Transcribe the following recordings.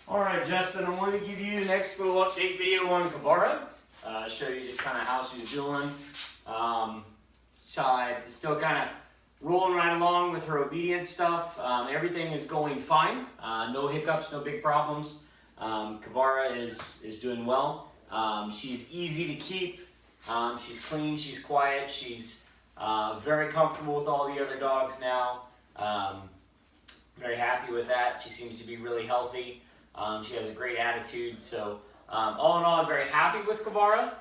All right, Justin, I want to give you the next little update video on Kavara. Show you just kind of how she's doing. Still kind of rolling right along with her obedience stuff. Everything is going fine. No hiccups, no big problems. Kavara is doing well. She's easy to keep. She's clean, she's quiet, she's very comfortable with all the other dogs now. Very happy with that. She seems to be really healthy. She has a great attitude. So all in all, I'm very happy with Kavara.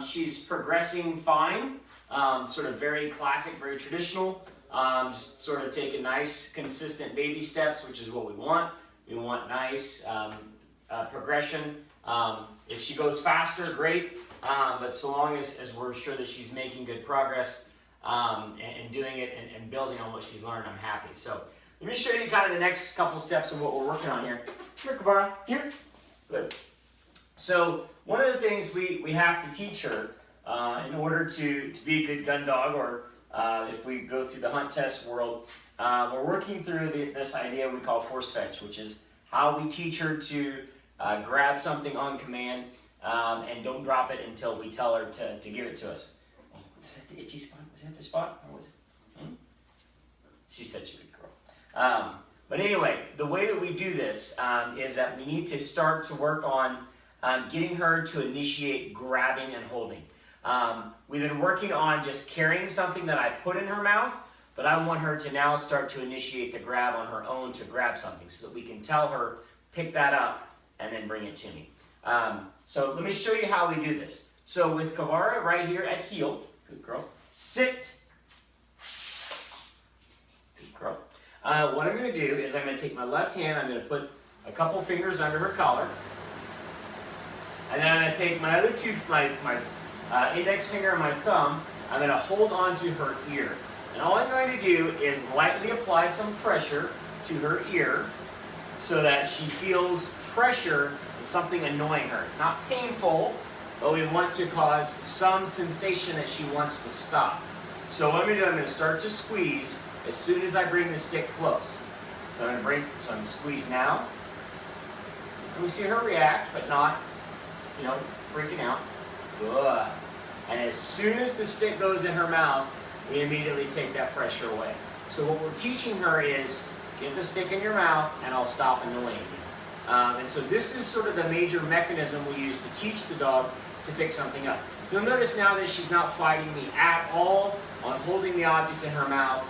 She's progressing fine. Sort of very classic, very traditional. Just sort of taking nice, consistent baby steps, which is what we want. We want nice progression. If she goes faster, great. But so long as we're sure that she's making good progress and doing it and building on what she's learned, I'm happy. So let me show you kind of the next couple steps of what we're working on here. Here, Kavara, here. Good. So one of the things we have to teach her in order to be a good gun dog, or if we go through the hunt test world, we're working through this idea we call force fetch, which is how we teach her to grab something on command and don't drop it until we tell her to give it to us. Was that the itchy spot? Was that the spot? Or was it? She's such a good girl. But anyway, the way that we do this is that we need to start to work on getting her to initiate grabbing and holding. We've been working on just carrying something that I put in her mouth, but I want her to now start to initiate the grab on her own to grab something so that we can tell her, pick that up, and then bring it to me. So let me show you how we do this. So with Kavara right here at heel, good girl, sit. Good girl. What I'm going to do is I'm going to take my left hand, I'm going to put a couple fingers under her collar, and then I'm going to take my other two, my index finger and my thumb, I'm going to hold onto her ear. And all I'm going to do is lightly apply some pressure to her ear so that she feels pressure and something annoying her. It's not painful, but we want to cause some sensation that she wants to stop. So what I'm going to do, I'm going to start to squeeze as soon as I bring the stick close. So I'm going to squeeze now. And we see her react, but not, freaking out. Good. And as soon as the stick goes in her mouth, we immediately take that pressure away. So what we're teaching her is, get the stick in your mouth and I'll stop annoying you. And so this is sort of the major mechanism we use to teach the dog to pick something up. You'll notice now that she's not fighting me at all on holding the object in her mouth.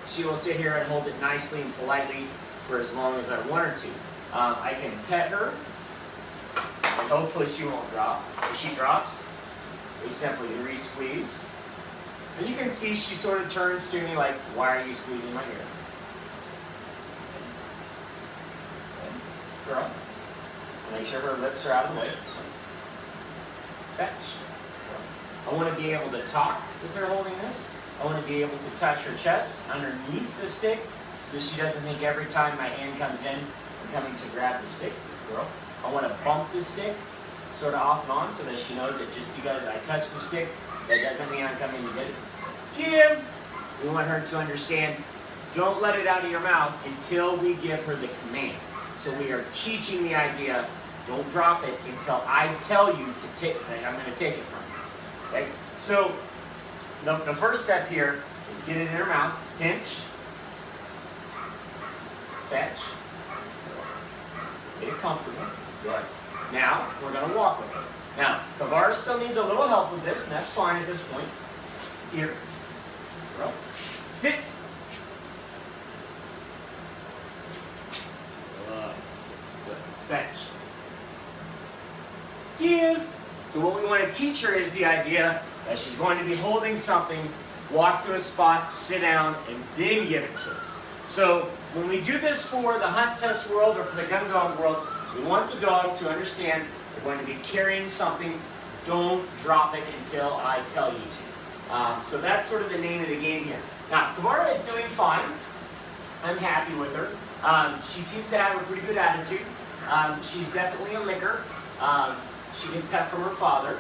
She will sit here and hold it nicely and politely for as long as I want her to. I can pet her, and hopefully she won't drop. If she drops, we simply re-squeeze. And you can see she sort of turns to me like, why are you squeezing my ear? Girl. Make sure her lips are out of the way. Fetch. I want to be able to talk with her holding this. I want to be able to touch her chest underneath the stick so that she doesn't think every time my hand comes in, I'm coming to grab the stick. Girl. I want to bump the stick sort of off and on so that she knows that just because I touch the stick, that doesn't mean I'm coming to get it. Give! We want her to understand, don't let it out of your mouth until we give her the command. So we are teaching the idea, don't drop it until I tell you to take it. I'm going to take it from you. Okay? So the first step here is get it in her mouth, pinch, fetch, get it comfortable. Good. Now, we're going to walk with her. Now, Kavara still needs a little help with this, and that's fine at this point. Here. Girl. Sit. Good. Fetch. Give. So what we want to teach her is the idea that she's going to be holding something, walk to a spot, sit down, and then give it to us. So when we do this for the hunt test world or for the gun dog world, we want the dog to understand we're going to be carrying something. Don't drop it until I tell you to. So that's sort of the name of the game here. Now, Kavara is doing fine. I'm happy with her. She seems to have a pretty good attitude. She's definitely a licker. She gets that from her father.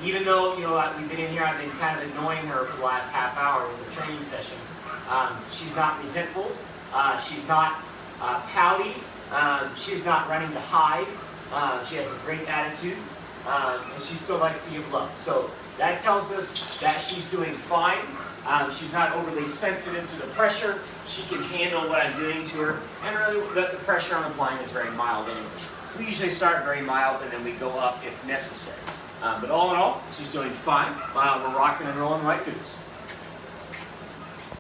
Even though we've been in here, I've been kind of annoying her for the last half hour with the training session. She's not resentful. She's not pouty. She's not running to hide. She has a great attitude, and she still likes to give love. So that tells us that she's doing fine. She's not overly sensitive to the pressure. She can handle what I'm doing to her, and really the pressure I'm applying is very mild anyway. We usually start very mild and then we go up if necessary. But all in all, she's doing fine. We're rocking and rolling right through this.